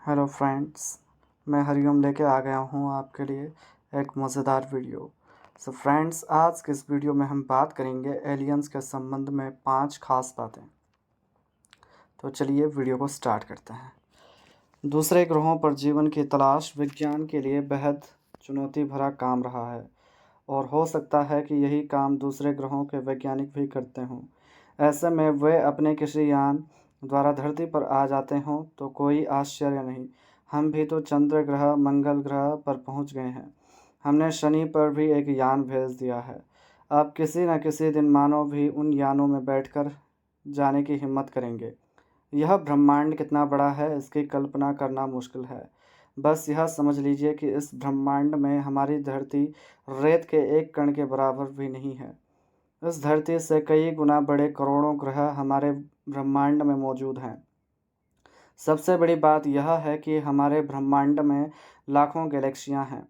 Hello friends, मैं हरिओम लेके आ गया हूँ आपके लिए एक मज़ेदार वीडियो। सो फ्रेंड्स, आज के इस वीडियो में हम बात करेंगे एलियंस के संबंध में 5 खास बातें। तो चलिए वीडियो को स्टार्ट करते हैं। दूसरे ग्रहों पर जीवन की तलाश विज्ञान के लिए बेहद चुनौती भरा काम रहा है और हो सकता है कि यही काम दूसरे ग्रहों के वैज्ञानिक भी करते हों। ऐसे में वे अपने किसी यान द्वारा धरती पर आ जाते हों तो कोई आश्चर्य नहीं। हम भी तो चंद्र ग्रह, मंगल ग्रह पर पहुंच गए हैं। हमने शनि पर भी एक यान भेज दिया है। अब किसी न किसी दिन मानव भी उन यानों में बैठकर जाने की हिम्मत करेंगे। यह ब्रह्मांड कितना बड़ा है, इसकी कल्पना करना मुश्किल है। बस यह समझ लीजिए कि इस ब्रह्मांड में हमारी धरती रेत के एक कण के बराबर भी नहीं है। इस धरती से कई गुना बड़े करोड़ों ग्रह हमारे ब्रह्मांड में मौजूद हैं। सबसे बड़ी बात यह है कि हमारे ब्रह्मांड में लाखों गैलेक्सियां हैं।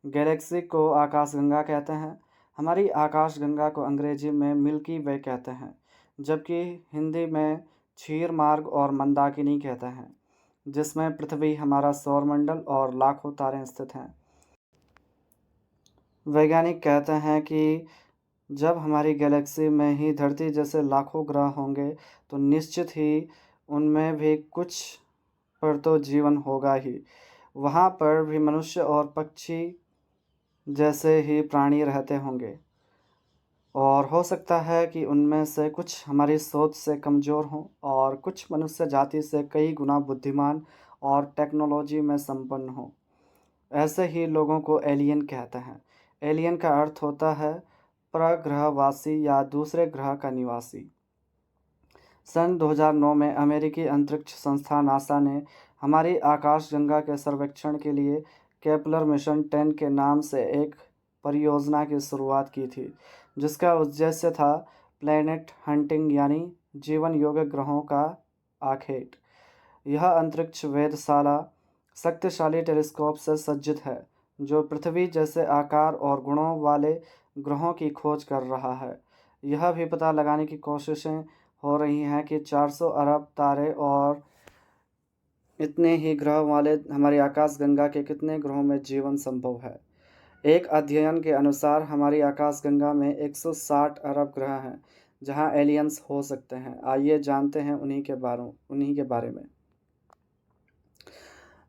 गैलेक्सी को आकाशगंगा कहते हैं। हमारी आकाशगंगा को अंग्रेजी में मिल्की वे कहते हैं, जबकि हिंदी में क्षीर मार्ग और मंदाकिनी कहते हैं, जिसमें पृथ्वी, हमारा सौरमंडल और लाखों तारे स्थित हैं। वैज्ञानिक कहते हैं कि जब हमारी गैलेक्सी में ही धरती जैसे लाखों ग्रह होंगे तो निश्चित ही उनमें भी कुछ पर तो जीवन होगा ही। वहाँ पर भी मनुष्य और पक्षी जैसे ही प्राणी रहते होंगे और हो सकता है कि उनमें से कुछ हमारी सोच से कमज़ोर हों और कुछ मनुष्य जाति से कई गुना बुद्धिमान और टेक्नोलॉजी में संपन्न हों। ऐसे ही लोगों को एलियन कहते हैं। एलियन का अर्थ होता है परग्रहवासी या दूसरे ग्रह का निवासी। सन 2009 में अमेरिकी अंतरिक्ष संस्था नासा ने हमारी आकाशगंगा के सर्वेक्षण के लिए केपलर मिशन 10 के नाम से एक परियोजना की शुरुआत की थी, जिसका उद्देश्य था प्लैनेट हंटिंग यानी जीवन योग्य ग्रहों का आखेट। यह अंतरिक्ष वेधशाला शक्तिशाली टेलीस्कोप से सज्जित है, जो पृथ्वी जैसे आकार और गुणों वाले ग्रहों की खोज कर रहा है। यह भी पता लगाने की कोशिशें हो रही हैं कि 400 अरब तारे और इतने ही ग्रह वाले हमारी आकाशगंगा के कितने ग्रहों में जीवन संभव है। एक अध्ययन के अनुसार हमारी आकाशगंगा में 160 अरब ग्रह हैं जहां एलियंस हो सकते हैं। आइए जानते हैं उन्हीं के बारे में।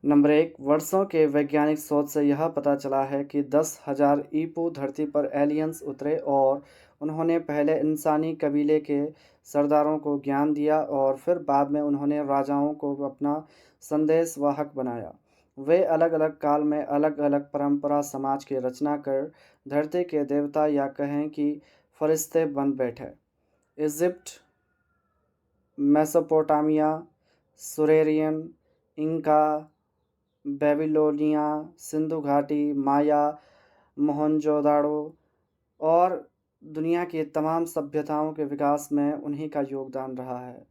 नंबर 1, वर्षों के वैज्ञानिक शोध से यह पता चला है कि 10,000 ईपू धरती पर एलियंस उतरे और उन्होंने पहले इंसानी कबीले के सरदारों को ज्ञान दिया और फिर बाद में उन्होंने राजाओं को अपना संदेशवाहक बनाया। वे अलग अलग काल में अलग अलग परंपरा समाज की रचना कर धरती के देवता या कहें कि फरिश्ते बन बैठे। Egypt, Mesopotamia, Sumerian, Inca, Babylonia, Sindhu घाटी, माया, मोहनजोदाड़ो और दुनिया की तमाम सभ्यताओं के विकास में उन्हीं का योगदान रहा है।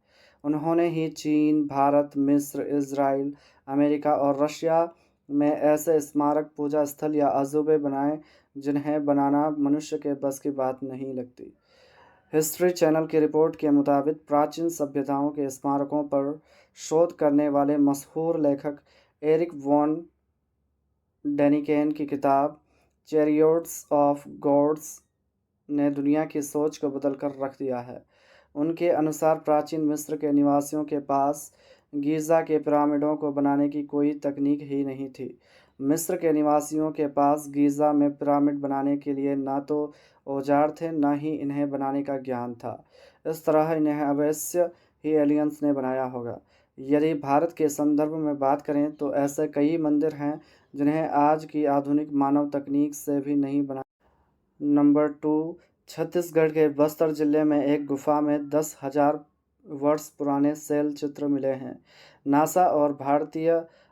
उन्होंने ही चीन, भारत, मिस्र, इज़राइल, अमेरिका और रशिया में ऐसे स्मारक, पूजा स्थल या अजूबे बनाए जिन्हें बनाना मनुष्य के बस की बात नहीं लगती। हिस्ट्री चैनल की रिपोर्ट के मुताबिक प्राचीन सभ्यताओं के स्मारकों पर शोध करने वाले मशहूर लेखक एरिक वॉन डेनिकेन की किताब चैरियट्स ऑफ गॉड्स ने दुनिया की सोच को बदल कर रख दिया है। उनके अनुसार प्राचीन मिस्र के निवासियों के पास गीज़ा के पिरामिडों को बनाने की कोई तकनीक ही नहीं थी। मिस्र के निवासियों के पास गीज़ा में पिरामिड बनाने के लिए ना तो औजार थे, ना ही इन्हें बनाने का ज्ञान था। इस तरह इन्हें अवश्य ही एलियंस ने बनाया होगा। यदि भारत के संदर्भ में बात करें तो ऐसे कई मंदिर हैं जिन्हें आज की आधुनिक मानव तकनीक से भी नहीं बना। नंबर 2, छत्तीसगढ़ के बस्तर जिले में एक गुफा में 10,000 वर्ष पुराने शैल चित्र मिले हैं। नासा और भारतीय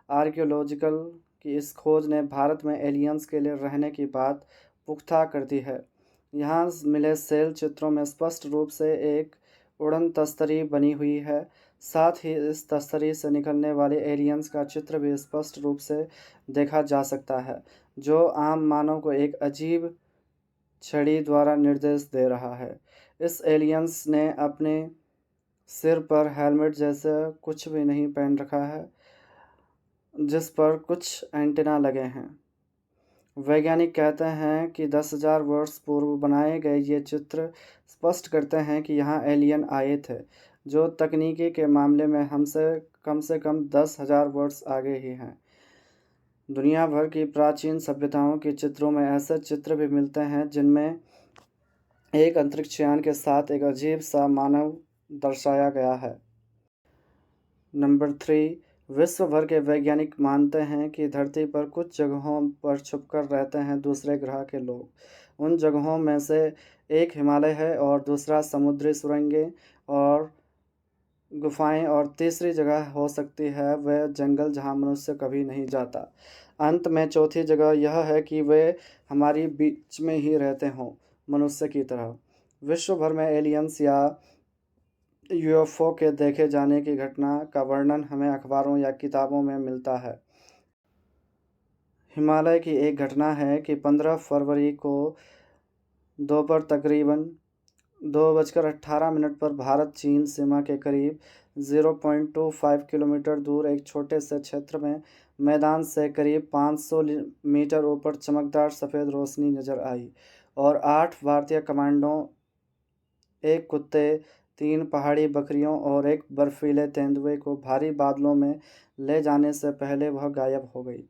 आर्कियोलॉजिकल की इस खोज ने भारत में एलियंस के लिए रहने की बात पुख्ता कर दी है। यहाँ मिले शैल चित्रों में स्पष्ट रूप से एक उड़न तस्तरी बनी हुई है। साथ ही इस तस्तरी से निकलने वाले एलियंस का चित्र भी स्पष्ट रूप से देखा जा सकता है, जो आम मानव को एक अजीब छड़ी द्वारा निर्देश दे रहा है। इस एलियंस ने अपने सिर पर हेलमेट जैसा कुछ भी नहीं पहन रखा है। जिस पर कुछ एंटेना लगे हैं। वैज्ञानिक कहते हैं कि 10,000 वर्ष पूर्व बनाए गए ये चित्र स्पष्ट करते हैं कि यहाँ एलियन आए थे, जो तकनीकी के मामले में हमसे से कम 10,000 वर्ष आगे ही हैं। दुनिया भर की प्राचीन सभ्यताओं के चित्रों में ऐसे चित्र भी मिलते हैं जिनमें एक अंतरिक्षयान के साथ एक अजीब सा मानव दर्शाया गया है। नंबर 3, विश्व भर के वैज्ञानिक मानते हैं कि धरती पर कुछ जगहों पर छुपकर रहते हैं दूसरे ग्रह के लोग। उन जगहों में से एक हिमालय है और दूसरा समुद्री सुरंगें और गुफाएं, और तीसरी जगह हो सकती है वह जंगल जहां मनुष्य कभी नहीं जाता। अंत में चौथी जगह यह है कि वे हमारी बीच में ही रहते हों, मनुष्य की तरह। विश्व भर में एलियंस या यूएफओ के देखे जाने की घटना का वर्णन हमें अखबारों या किताबों में मिलता है। हिमालय की एक घटना है कि 15 फरवरी को दोपहर तकरीबन 2:18 पर भारत चीन सीमा के करीब 0.25 किलोमीटर दूर एक छोटे से क्षेत्र में मैदान से करीब 500 मीटर ऊपर चमकदार सफ़ेद रोशनी नज़र आई और 8 भारतीय कमांडों, एक कुत्ते, 3 पहाड़ी बकरियों और एक बर्फीले तेंदुए को भारी बादलों में ले जाने से पहले वह गायब हो गई।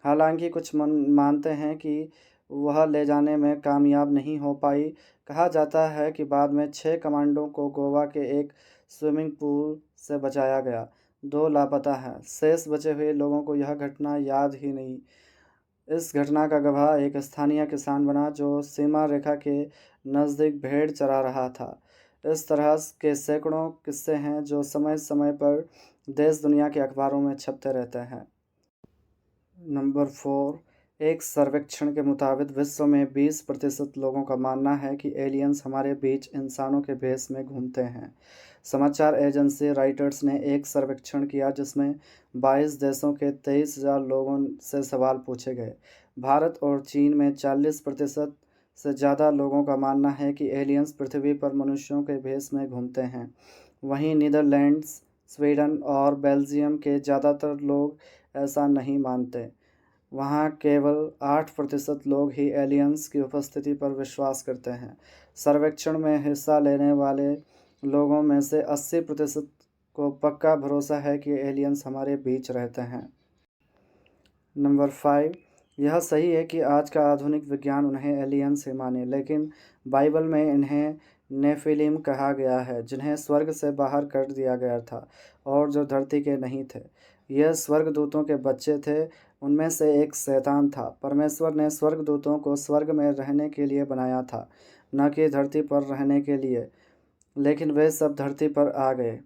हालांकि कुछ मानते हैं कि वह ले जाने में कामयाब नहीं हो पाई। कहा जाता है कि बाद में 6 कमांडों को गोवा के एक स्विमिंग पूल से बचाया गया। 2 लापता हैं। शेष बचे हुए लोगों को यह घटना याद ही नहीं। इस घटना का गवाह एक स्थानीय किसान बना जो सीमा रेखा के नज़दीक भेड़ चरा रहा था। इस तरह के सैकड़ों किस्से हैं जो समय समय पर देश दुनिया के अखबारों में छपते रहते हैं। नंबर 4, एक सर्वेक्षण के मुताबिक विश्व में 20% लोगों का मानना है कि एलियंस हमारे बीच इंसानों के भेष में घूमते हैं। समाचार एजेंसी रॉयटर्स ने एक सर्वेक्षण किया जिसमें 22 देशों के 23,000 लोगों से सवाल पूछे गए। भारत और चीन में 40% से ज़्यादा लोगों का मानना है कि एलियंस पृथ्वी पर मनुष्यों के भेष में घूमते हैं। वहीं नीदरलैंड्स, स्वीडन और बेल्जियम के ज़्यादातर लोग ऐसा नहीं मानते। वहाँ केवल 8% लोग ही एलियंस की उपस्थिति पर विश्वास करते हैं। सर्वेक्षण में हिस्सा लेने वाले लोगों में से 80% को पक्का भरोसा है कि एलियंस हमारे बीच रहते हैं। नंबर 5, यह सही है कि आज का आधुनिक विज्ञान उन्हें एलियंस ही माने, लेकिन बाइबल में इन्हें नेफिलिम कहा गया है, जिन्हें स्वर्ग से बाहर कर दिया गया था और जो धरती के नहीं थे। यह स्वर्गदूतों के बच्चे थे। उनमें से एक शैतान था। परमेश्वर ने स्वर्गदूतों को स्वर्ग में रहने के लिए बनाया था, न कि धरती पर रहने के लिए, लेकिन वे सब धरती पर आ गए।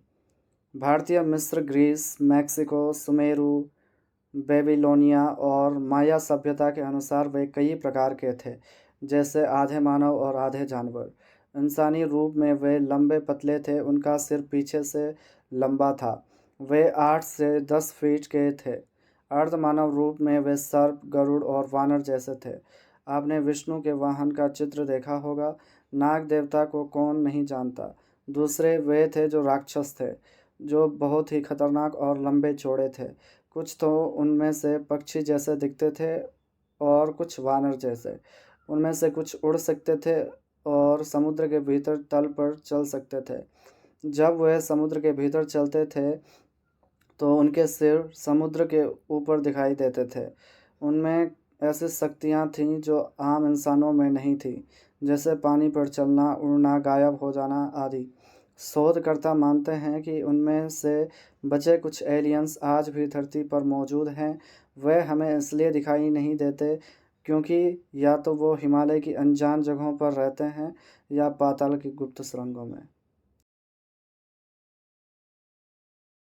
भारतीय, मिस्र, ग्रीस, मैक्सिको, सुमेरु, बेबीलोनिया और माया सभ्यता के अनुसार वे कई प्रकार के थे, जैसे आधे मानव और आधे जानवर। इंसानी रूप में वे लंबे पतले थे। उनका सिर पीछे से लंबा था। वे 8 से 10 फीट के थे। अर्धमानव रूप में वे सर्प, गरुड़ और वानर जैसे थे। आपने विष्णु के वाहन का चित्र देखा होगा। नाग देवता को कौन नहीं जानता। दूसरे वे थे जो राक्षस थे, जो बहुत ही खतरनाक और लंबे चौड़े थे। कुछ तो उनमें से पक्षी जैसे दिखते थे और कुछ वानर जैसे। उनमें से कुछ उड़ सकते थे और समुद्र के भीतर तल पर चल सकते थे। जब वह समुद्र के भीतर चलते थे तो उनके सिर समुद्र के ऊपर दिखाई देते थे। उनमें ऐसी शक्तियाँ थीं जो आम इंसानों में नहीं थीं, जैसे पानी पर चलना, उड़ना, गायब हो जाना आदि। शोधकर्ता मानते हैं कि उनमें से बचे कुछ एलियंस आज भी धरती पर मौजूद हैं। वह हमें इसलिए दिखाई नहीं देते क्योंकि या तो वो हिमालय की अनजान जगहों पर रहते हैं या पाताल की गुप्त सुरंगों में।